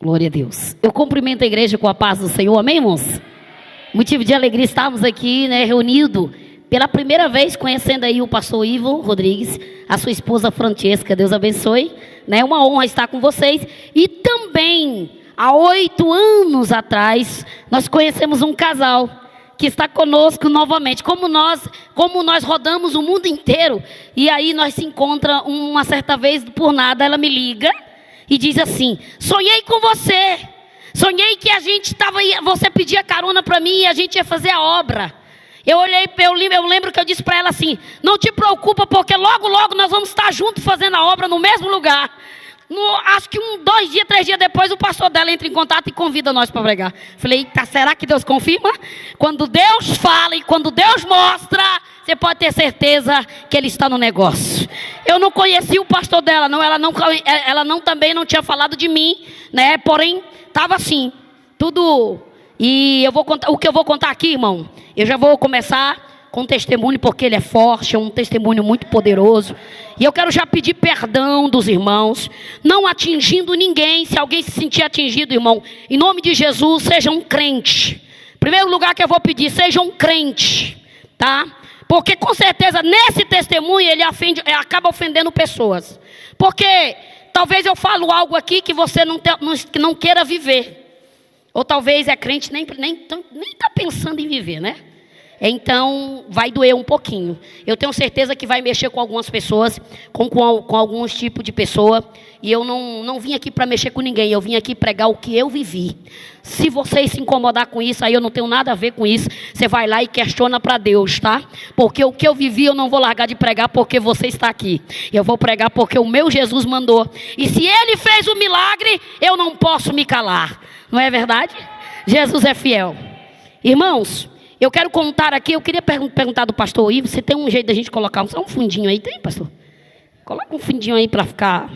Glória a Deus. Eu cumprimento a igreja com a paz do Senhor, amém, irmãos? Motivo de alegria estarmos aqui, reunidos pela primeira vez, conhecendo aí o pastor Ivo Rodrigues, a sua esposa Francesca, Deus abençoe. É uma honra estar com vocês. E também, há 8 anos atrás, nós conhecemos um casal que está conosco novamente. Como nós rodamos o mundo inteiro, e aí nós se encontra uma certa vez, por nada, ela me liga e diz assim: sonhei com você, sonhei que você pedia carona para mim e a gente ia fazer a obra. Eu lembro que eu disse para ela assim: não te preocupa, porque logo nós vamos estar juntos fazendo a obra no mesmo lugar. Acho que 2 dias, 3 dias depois, o pastor dela entra em contato e convida nós para pregar. Falei: eita, será que Deus confirma? Quando Deus fala e quando Deus mostra, você pode ter certeza que Ele está no negócio. Eu não conheci o pastor dela, não. Ela também não tinha falado de mim, porém, estava assim, tudo. E o que eu vou contar aqui, irmão, eu já vou começar com um testemunho, porque ele é forte, é um testemunho muito poderoso. E eu quero já pedir perdão dos irmãos, não atingindo ninguém. Se alguém se sentir atingido, irmão, em nome de Jesus, seja um crente. Primeiro lugar que eu vou pedir, seja um crente, tá? Porque com certeza nesse testemunho ele acaba ofendendo pessoas. Porque talvez eu falo algo aqui que você não queira viver. Ou talvez é crente, nem está pensando em viver, Então, vai doer um pouquinho. Eu tenho certeza que vai mexer com algumas pessoas, com alguns tipos de pessoa. E eu não vim aqui para mexer com ninguém. Eu vim aqui pregar o que eu vivi. Se vocês se incomodar com isso, aí eu não tenho nada a ver com isso. Você vai lá e questiona para Deus, tá? Porque o que eu vivi, eu não vou largar de pregar porque você está aqui. Eu vou pregar porque o meu Jesus mandou. E se Ele fez o milagre, eu não posso me calar. Não é verdade? Jesus é fiel. Irmãos, eu quero contar aqui, eu queria perguntar do pastor Ivo, se tem um jeito da gente colocar um fundinho aí. Tem, pastor? Coloca um fundinho aí para ficar.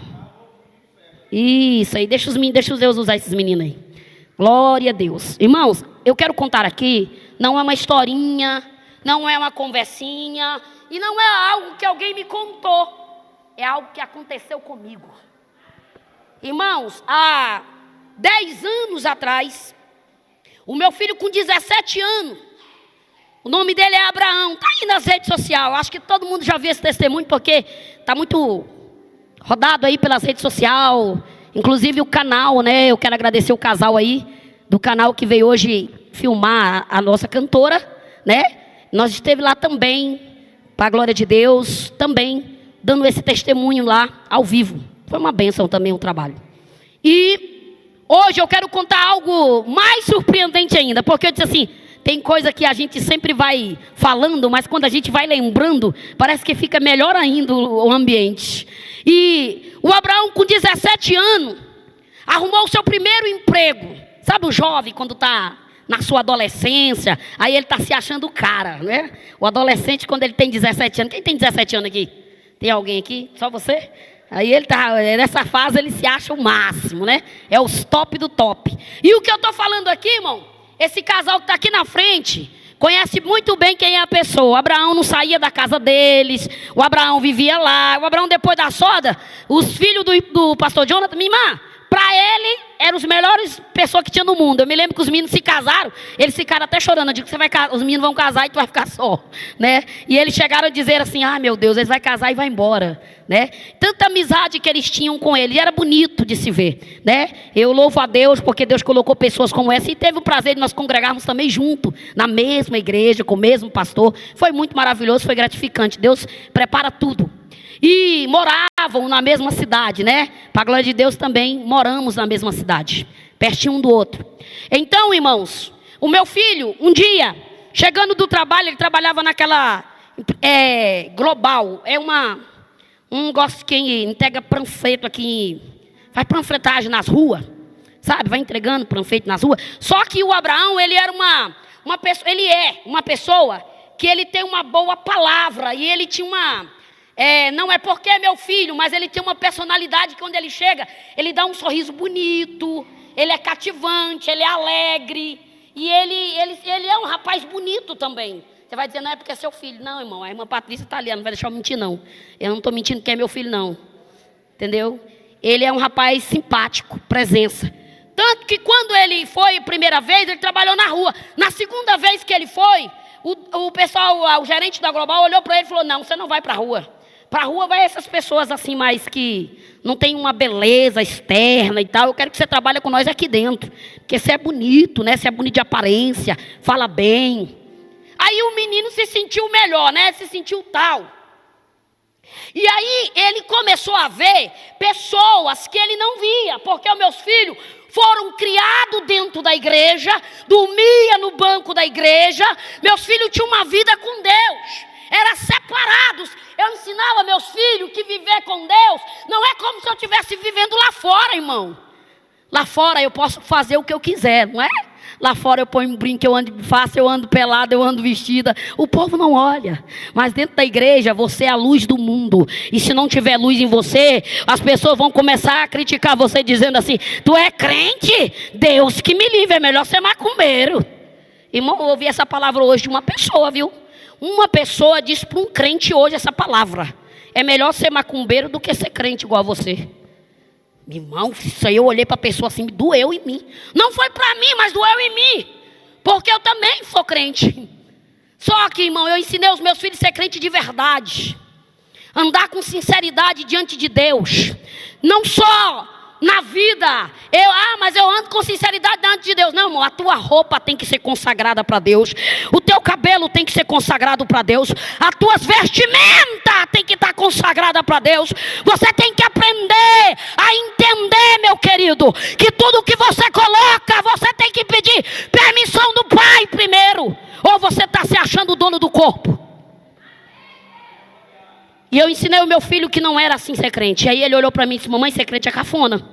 Isso aí, deixa os Deus usar esses meninos aí. Glória a Deus. Irmãos, eu quero contar aqui, não é uma historinha, não é uma conversinha, e não é algo que alguém me contou. É algo que aconteceu comigo. Irmãos, há 10 anos atrás, o meu filho com 17 anos, o nome dele é Abraão, está aí nas redes sociais. Acho que todo mundo já viu esse testemunho, porque está muito rodado aí pelas redes sociais. Inclusive o canal, eu quero agradecer o casal aí, do canal que veio hoje filmar a nossa cantora, Nós esteve lá também, para a glória de Deus, também dando esse testemunho lá, ao vivo. Foi uma bênção também o trabalho. E hoje eu quero contar algo mais surpreendente ainda, porque eu disse assim: tem coisa que a gente sempre vai falando, mas quando a gente vai lembrando, parece que fica melhor ainda o ambiente. E o Abraão, com 17 anos, arrumou o seu primeiro emprego. Sabe o jovem, quando está na sua adolescência, aí ele está se achando o cara, O adolescente, quando ele tem 17 anos. Quem tem 17 anos aqui? Tem alguém aqui? Só você? Aí ele está, nessa fase, ele se acha o máximo, É os top do top. E o que eu estou falando aqui, irmão, esse casal que está aqui na frente conhece muito bem quem é a pessoa. O Abraão não saía da casa deles, o Abraão vivia lá. O Abraão, depois da soda, os filhos do pastor Jonathan, minha irmã, para ele, eram os melhores pessoas que tinha no mundo. Eu me lembro que os meninos se casaram, eles ficaram até chorando. Eu digo que os meninos vão casar e tu vai ficar só, E eles chegaram a dizer assim: ah, meu Deus, eles vão casar e vai embora, Tanta amizade que eles tinham com ele, e era bonito de se ver, Eu louvo a Deus porque Deus colocou pessoas como essa, e teve o prazer de nós congregarmos também junto, na mesma igreja, com o mesmo pastor. Foi muito maravilhoso, foi gratificante. Deus prepara tudo. E moravam na mesma cidade, Para a glória de Deus também moramos na mesma cidade, pertinho um do outro. Então, irmãos, o meu filho, um dia, chegando do trabalho, ele trabalhava naquela Global, um negócio que entrega panfleto aqui, faz panfletagem nas ruas, sabe? Vai entregando panfleto nas ruas. Só que o Abraão, ele era uma pessoa que ele tem uma boa palavra, e ele tinha não é porque é meu filho, mas ele tem uma personalidade que quando ele chega, ele dá um sorriso bonito, ele é cativante, ele é alegre, e ele é um rapaz bonito também. Você vai dizer: não é porque é seu filho. Não, irmão, a irmã Patrícia está ali, ela não vai deixar eu mentir, não. Eu não estou mentindo que é meu filho, não. Entendeu? Ele é um rapaz simpático, presença. Tanto que quando ele foi a primeira vez, ele trabalhou na rua. Na segunda vez que ele foi, o pessoal, o gerente da Global olhou para ele e falou: não, você não vai para a rua. Para a rua vai essas pessoas assim mais que não tem uma beleza externa e tal. Eu quero que você trabalhe com nós aqui dentro. Porque você é bonito, né? Você é bonito de aparência, fala bem. Aí o menino se sentiu melhor, né? Se sentiu tal. E aí ele começou a ver pessoas que ele não via. Porque os meus filhos foram criados dentro da igreja, dormia no banco da igreja. Meus filhos tinham uma vida com Deus. Eram separados. Eu ensinava meus filhos que viver com Deus não é como se eu estivesse vivendo lá fora, irmão. Lá fora eu posso fazer o que eu quiser, não é? Lá fora eu ponho um brinco, eu ando fácil, eu ando pelada, eu ando vestida. O povo não olha. Mas dentro da igreja você é a luz do mundo. E se não tiver luz em você, as pessoas vão começar a criticar você dizendo assim: tu é crente? Deus que me livre, é melhor ser macumbeiro. Irmão, eu ouvi essa palavra hoje de uma pessoa, viu? Uma pessoa disse para um crente hoje essa palavra: é melhor ser macumbeiro do que ser crente igual a você. Irmão, isso aí eu olhei para a pessoa assim, doeu em mim. Não foi para mim, mas doeu em mim. Porque eu também sou crente. Só que, irmão, eu ensinei os meus filhos a ser crente de verdade. Andar com sinceridade diante de Deus. Não só na vida, mas eu ando com sinceridade diante de Deus. Não, irmão, a tua roupa tem que ser consagrada para Deus. O teu cabelo tem que ser consagrado para Deus. As tuas vestimentas tem que estar consagrada para Deus. Você tem que aprender a entender, meu querido, que tudo que você coloca, você tem que pedir permissão do Pai primeiro. Ou você está se achando o dono do corpo. E eu ensinei o meu filho que não era assim ser crente. E aí ele olhou para mim e disse: mamãe, ser crente é cafona.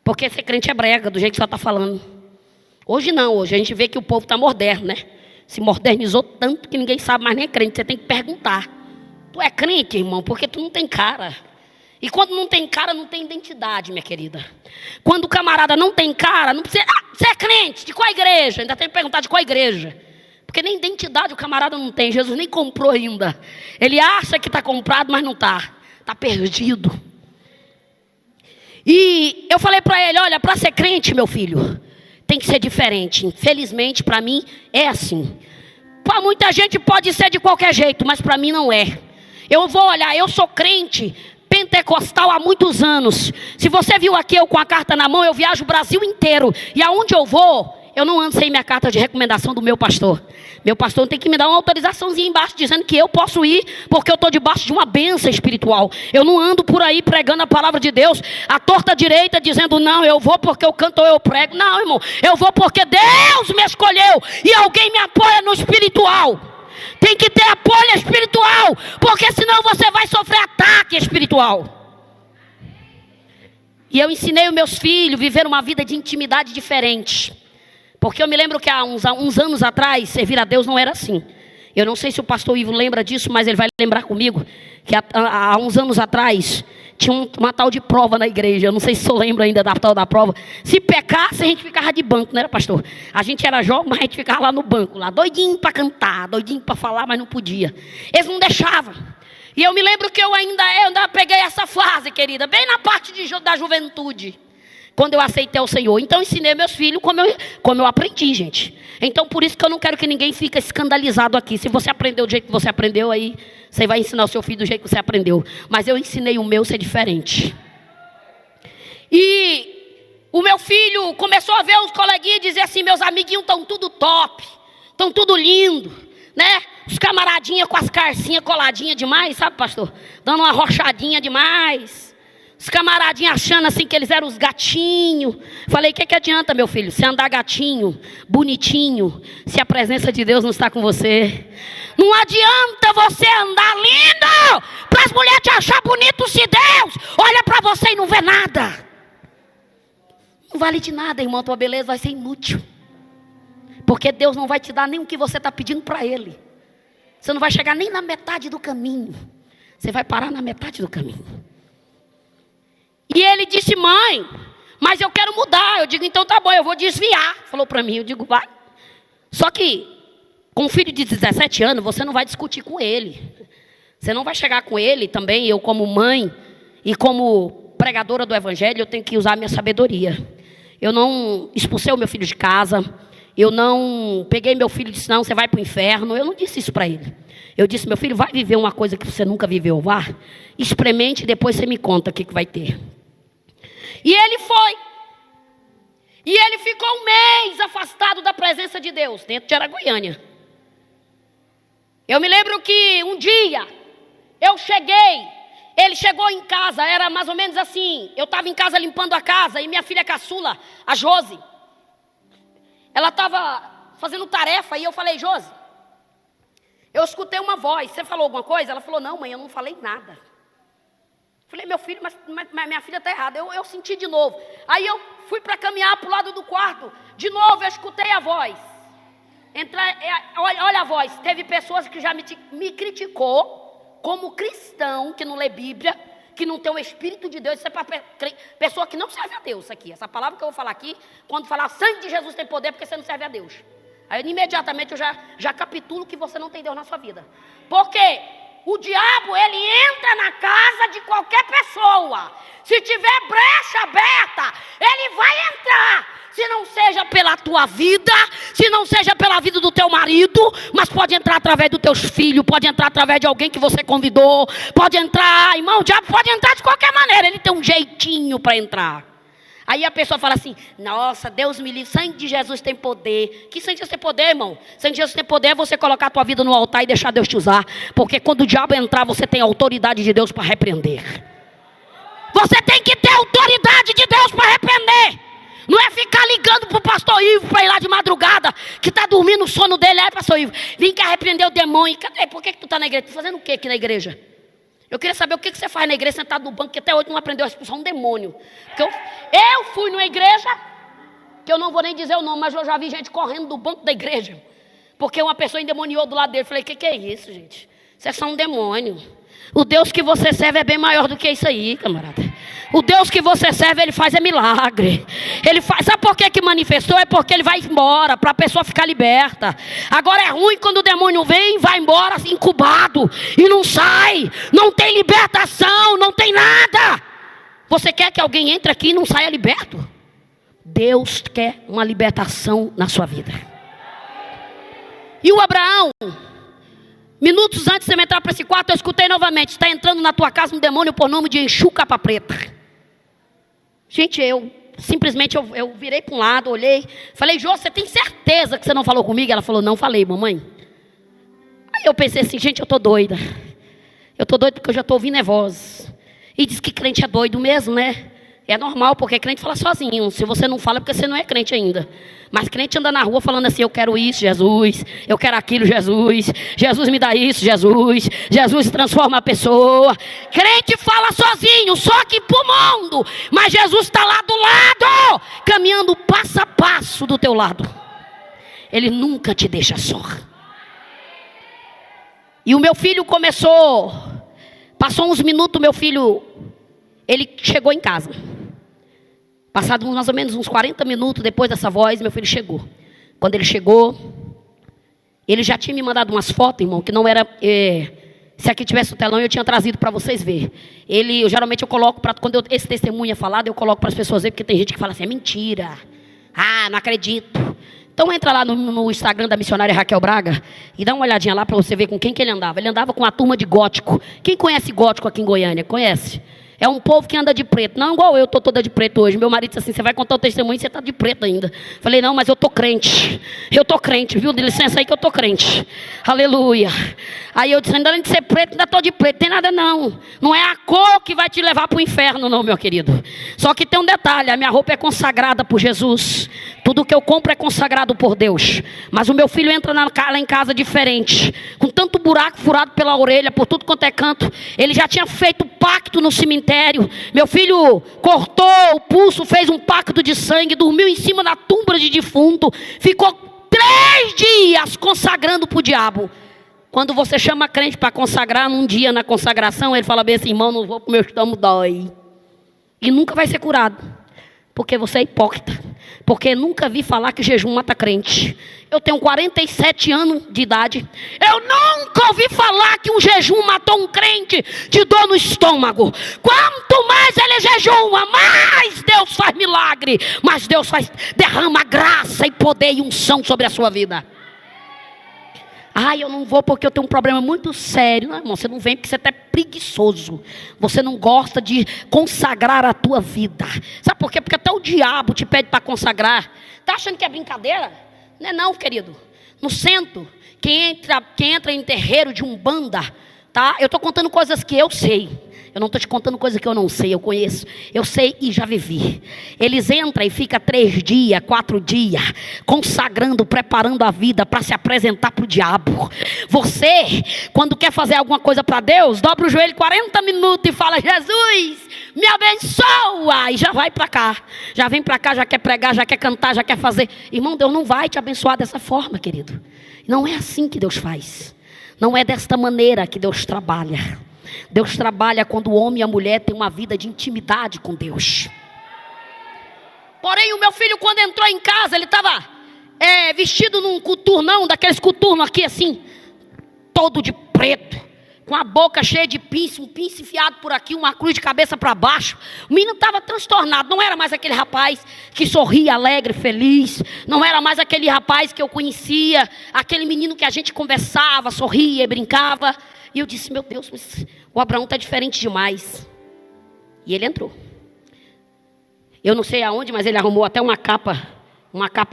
Porque ser crente é brega, do jeito que você está falando. Hoje não, hoje a gente vê que o povo está moderno, né? Se modernizou tanto que ninguém sabe mais nem é crente. Você tem que perguntar: tu é crente, irmão? Porque tu não tem cara. E quando não tem cara, não tem identidade, minha querida. Quando o camarada não tem cara, não precisa... você é crente? De qual igreja? Ainda tem que perguntar de qual igreja. Porque nem identidade o camarada não tem. Jesus nem comprou ainda. Ele acha que está comprado, mas não está. Está perdido. E eu falei para ele: olha, para ser crente, meu filho, tem que ser diferente. Infelizmente, para mim, é assim. Para muita gente pode ser de qualquer jeito, mas para mim não é. Eu vou olhar, eu sou crente pentecostal há muitos anos. Se você viu aqui eu com a carta na mão, eu viajo o Brasil inteiro. E aonde eu vou, eu não ando sem minha carta de recomendação do meu pastor. Meu pastor tem que me dar uma autorizaçãozinha embaixo, dizendo que eu posso ir, porque eu estou debaixo de uma bênção espiritual. Eu não ando por aí pregando a palavra de Deus, a torta direita, dizendo: não, eu vou porque eu canto ou eu prego. Não, irmão, eu vou porque Deus me escolheu e alguém me apoia no espiritual. Tem que ter apoio espiritual, porque senão você vai sofrer ataque espiritual. E eu ensinei os meus filhos a viver uma vida de intimidade diferente. Porque eu me lembro que há uns anos atrás, servir a Deus não era assim. Eu não sei se o pastor Ivo lembra disso, mas ele vai lembrar comigo que há uns anos atrás tinha uma tal de prova na igreja. Eu não sei se o senhor lembra ainda da tal da prova. Se pecasse, a gente ficava de banco, não era, pastor? A gente era jovem, mas a gente ficava lá no banco, lá doidinho para cantar, doidinho para falar, mas não podia. Eles não deixavam. E eu me lembro que eu ainda peguei essa fase, querida, bem na parte da juventude, quando eu aceitei o Senhor. Então ensinei meus filhos como eu aprendi, gente. Então por isso que eu não quero que ninguém fique escandalizado aqui. Se você aprendeu do jeito que você aprendeu, aí você vai ensinar o seu filho do jeito que você aprendeu. Mas eu ensinei o meu ser diferente. E o meu filho começou a ver os coleguinhas e dizer assim: meus amiguinhos estão tudo top, estão tudo lindo, né? Os camaradinhas com as carcinhas coladinhas demais, sabe, pastor? Dando uma rochadinha demais. Os camaradinhos achando assim que eles eram os gatinhos. Falei: que adianta, meu filho, se andar gatinho, bonitinho, se a presença de Deus não está com você? Não adianta você andar lindo para as mulheres te achar bonito, se Deus olha para você e não vê nada. Não vale de nada, irmão, tua beleza vai ser inútil. Porque Deus não vai te dar nem o que você está pedindo para Ele. Você não vai chegar nem na metade do caminho. Você vai parar na metade do caminho. E ele disse: mãe, mas eu quero mudar. Eu digo: então tá bom, eu vou desviar. Falou para mim, eu digo: vai. Só que com um filho de 17 anos, você não vai discutir com ele. Você não vai chegar com ele também. Eu como mãe e como pregadora do evangelho, eu tenho que usar a minha sabedoria. Eu não expulsei o meu filho de casa. Eu não peguei meu filho e disse, não, você vai para o inferno. Eu não disse isso para ele. Eu disse, meu filho, vai viver uma coisa que você nunca viveu, vá. Experimente e depois você me conta o que vai ter. E ele foi. E ele ficou um mês afastado da presença de Deus, dentro de Araguaiânia. Eu me lembro que um dia, eu cheguei, ele chegou em casa, era mais ou menos assim. Eu estava em casa limpando a casa e minha filha caçula, a Josi, ela estava fazendo tarefa e eu falei, Josi, eu escutei uma voz, você falou alguma coisa? Ela falou, não mãe, eu não falei nada. Falei, meu filho, mas minha filha está errada. Eu senti de novo. Aí eu fui para caminhar para o lado do quarto. De novo eu escutei a voz. Olha a voz. Teve pessoas que já me criticou como cristão, que não lê Bíblia, que não tem o Espírito de Deus. Isso é para pessoa que não serve a Deus. Isso aqui, essa palavra que eu vou falar aqui, quando falar sangue de Jesus tem poder, porque você não serve a Deus. Aí imediatamente eu já capitulo que você não tem Deus na sua vida. Por quê? O diabo, ele entra na casa de qualquer pessoa. Se tiver brecha aberta, ele vai entrar. Se não seja pela tua vida, se não seja pela vida do teu marido, mas pode entrar através dos teus filhos, pode entrar através de alguém que você convidou, pode entrar, irmão, o diabo pode entrar de qualquer maneira, ele tem um jeitinho para entrar. Aí a pessoa fala assim, nossa, Deus me livre, sangue de Jesus tem poder. Que sangue de Jesus tem poder, irmão? Sangue de Jesus tem poder é você colocar a tua vida no altar e deixar Deus te usar. Porque quando o diabo entrar, você tem a autoridade de Deus para repreender. Você tem que ter a autoridade de Deus para repreender. Não é ficar ligando para o pastor Ivo para ir lá de madrugada, que está dormindo o sono dele. Aí, pastor Ivo, vem cá repreender o demônio. Cadê? Por que tu está na igreja? Tu fazendo o que aqui na igreja? Eu queria saber o que você faz na igreja sentado no banco, que até hoje não aprendeu a expulsar um demônio. Porque eu fui numa igreja, que eu não vou nem dizer o nome, mas eu já vi gente correndo do banco da igreja. Porque uma pessoa endemoniou do lado dele. Eu falei, que é isso, gente? Isso é só um demônio. O Deus que você serve é bem maior do que isso aí, camarada. O Deus que você serve, ele faz milagre. Ele faz, sabe por que manifestou? É porque ele vai embora, para a pessoa ficar liberta. Agora é ruim quando o demônio vem, vai embora incubado e não sai. Não tem libertação, não tem nada. Você quer que alguém entre aqui e não saia liberto? Deus quer uma libertação na sua vida. E o Abraão, minutos antes de você entrar para esse quarto, eu escutei novamente, está entrando na tua casa um demônio por nome de Exu Capa Preta. Gente, eu virei para um lado, olhei, falei, Jô, você tem certeza que você não falou comigo? Ela falou, não falei, mamãe. Aí eu pensei assim, gente, eu estou doida. Eu estou doida porque eu já estou ouvindo voz. E diz que crente é doido mesmo, né? É normal, porque crente fala sozinho. Se você não fala, é porque você não é crente ainda. Mas crente anda na rua falando assim, eu quero isso, Jesus. Eu quero aquilo, Jesus. Jesus me dá isso, Jesus. Jesus transforma a pessoa. Crente fala sozinho, só que pro mundo. Mas Jesus está lá do lado, caminhando passo a passo do teu lado. Ele nunca te deixa só. E o meu filho começou, passou uns minutos, meu filho, ele chegou em casa. Passados mais ou menos uns 40 minutos depois dessa voz, meu filho chegou. Quando ele chegou, ele já tinha me mandado umas fotos, irmão, que não era... se aqui tivesse o telão, eu tinha trazido para vocês verem. Geralmente eu coloco, quando esse testemunho é falado, eu coloco para as pessoas verem, porque tem gente que fala assim, é mentira. Ah, não acredito. Então entra lá no Instagram da missionária Raquel Braga e dá uma olhadinha lá para você ver com quem que ele andava. Ele andava com a turma de gótico. Quem conhece gótico aqui em Goiânia? Conhece? É um povo que anda de preto. Não igual eu, estou toda de preto hoje. Meu marido disse assim, você vai contar o testemunho e você está de preto ainda. Falei, não, mas eu estou crente. Eu estou crente, viu? De licença aí que eu estou crente. Aleluia. Aí eu disse, ainda além de ser preto, ainda estou de preto. Tem nada não. Não é a cor que vai te levar para o inferno não, meu querido. Só que tem um detalhe, a minha roupa é consagrada por Jesus. Tudo que eu compro é consagrado por Deus. Mas o meu filho entra lá em casa diferente. Com tanto buraco furado pela orelha, por tudo quanto é canto. Ele já tinha feito pacto no cemitério. Meu filho cortou o pulso, fez um pacto de sangue, dormiu em cima da tumba de defunto, ficou 3 dias consagrando para o diabo. Quando você chama crente para consagrar, num dia na consagração, ele fala bem assim, irmão, não vou porque meu estômago dói. E nunca vai ser curado, porque você é hipócrita. porque nunca vi falar que jejum mata crente. Eu tenho 47 anos de idade. Eu nunca ouvi falar que um jejum matou um crente de dor no estômago. Quanto mais ele jejuma, mais Deus faz milagre. Mais Deus derrama graça e poder e unção sobre a sua vida. Eu não vou porque eu tenho um problema muito sério. Não, irmão, você não vem porque você é preguiçoso. Você não gosta de consagrar a tua vida. Sabe por quê? Porque até o diabo te pede para consagrar. Tá achando que é brincadeira? Não é não, querido. No centro, quem entra em terreiro de umbanda, tá? Eu estou contando coisas que eu sei. Eu não estou te contando coisa que eu não sei, eu conheço. Eu sei e já vivi. Eles entram e ficam 3 dias, 4 dias, consagrando, preparando a vida para se apresentar para o diabo. Você, quando quer fazer alguma coisa para Deus, dobra o joelho 40 minutos e fala: Jesus, me abençoa. E já vai para cá. Já vem para cá, já quer pregar, já quer cantar, já quer fazer. Irmão, Deus não vai te abençoar dessa forma, querido. Não é assim que Deus faz. Não é desta maneira que Deus trabalha. Deus trabalha quando o homem e a mulher têm uma vida de intimidade com Deus. Porém, o meu filho, quando entrou em casa, ele estava vestido num coturnão, daqueles coturnos aqui assim, todo de preto, com a boca cheia de pince, um pince enfiado por aqui, uma cruz de cabeça para baixo. O menino estava transtornado. Não era mais aquele rapaz que sorria alegre, feliz. Não era mais aquele rapaz que eu conhecia, aquele menino que a gente conversava, sorria, brincava. E eu disse: meu Deus, mas o Abraão está diferente demais. E ele entrou. Eu não sei aonde, mas ele arrumou até uma capa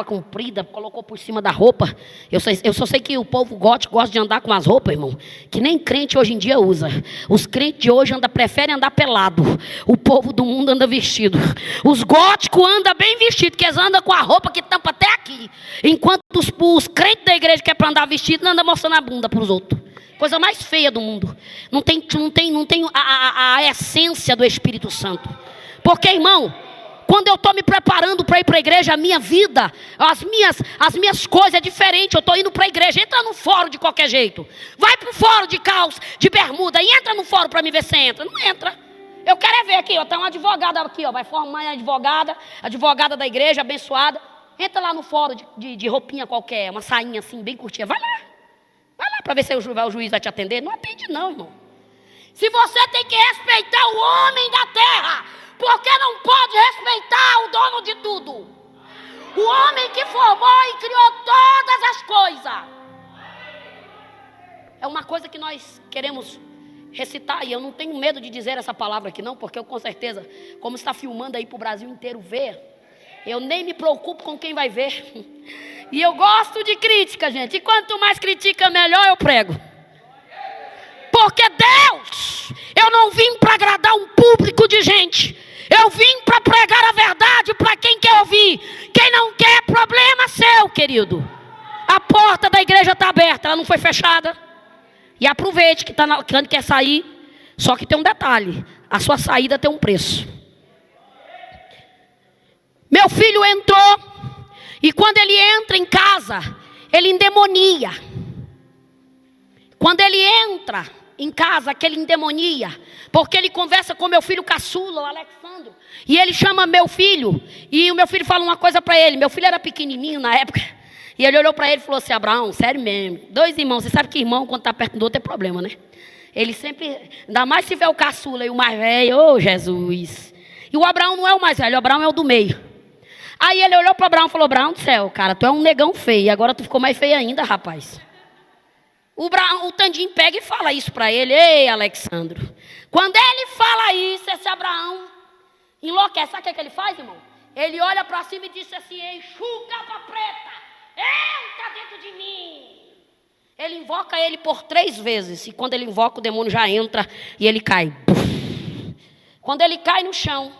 comprida, colocou por cima da roupa. Eu só sei que o povo gótico gosta de andar com as roupas, irmão, que nem crente hoje em dia usa. Os crentes de hoje preferem andar pelado. O povo do mundo anda vestido. Os góticos andam bem vestidos, que eles andam com a roupa que tampa até aqui. Enquanto os crentes da igreja que é para andar vestido, andam mostrando a bunda para os outros. Coisa mais feia do mundo. Não tem a essência do Espírito Santo. Porque, irmão, quando eu estou me preparando para ir para a igreja, a minha vida, as minhas coisas é diferente. Eu estou indo para a igreja. Entra no fórum de qualquer jeito. Vai para o fórum de calça, de bermuda, e entra no fórum para me ver se entra. Não entra. Eu quero ver aqui, ó, tem uma advogada aqui, ó, vai formar advogada da igreja, abençoada. Entra lá no fórum de roupinha qualquer, uma sainha assim, bem curtinha. Vai lá para ver se o juiz vai te atender. Não atende não, irmão. Se você tem que respeitar o homem da terra, por que não pode respeitar o dono de tudo? O homem que formou e criou todas as coisas. É uma coisa que nós queremos recitar, e eu não tenho medo de dizer essa palavra aqui não, porque eu com certeza, como está filmando aí para o Brasil inteiro ver, eu nem me preocupo com quem vai ver. E eu gosto de crítica, gente. E quanto mais critica, melhor eu prego. Porque Deus, eu não vim para agradar um público de gente. Eu vim para pregar a verdade para quem quer ouvir. Quem não quer, problema seu, querido. A porta da igreja está aberta, ela não foi fechada. E aproveite que quer sair. Só que tem um detalhe: a sua saída tem um preço. Meu filho entrou, e quando ele entra em casa, ele endemonia. Quando ele entra em casa, que ele endemonia, porque ele conversa com meu filho caçula, o Alexandro, e ele chama meu filho, e o meu filho fala uma coisa para ele. Meu filho era pequenininho na época, e ele olhou para ele e falou assim: Abraão, sério mesmo, 2 irmãos, você sabe que irmão quando está perto do outro é problema, né? Ele sempre, ainda mais se tiver o caçula e o mais velho, ô Jesus. E o Abraão não é o mais velho, o Abraão é o do meio. Aí ele olhou para Abraão e falou: Abraão do céu, cara, tu é um negão feio, agora tu ficou mais feio ainda, rapaz. O Tandinho pega e fala isso para ele: ei, Alexandro. Quando ele fala isso, esse Abraão enlouquece. Sabe o que ele faz, irmão? Ele olha para cima e diz assim: enxuga capa preta, entra dentro de mim. Ele invoca ele por 3 vezes. E quando ele invoca, o demônio já entra e ele cai. Quando ele cai no chão,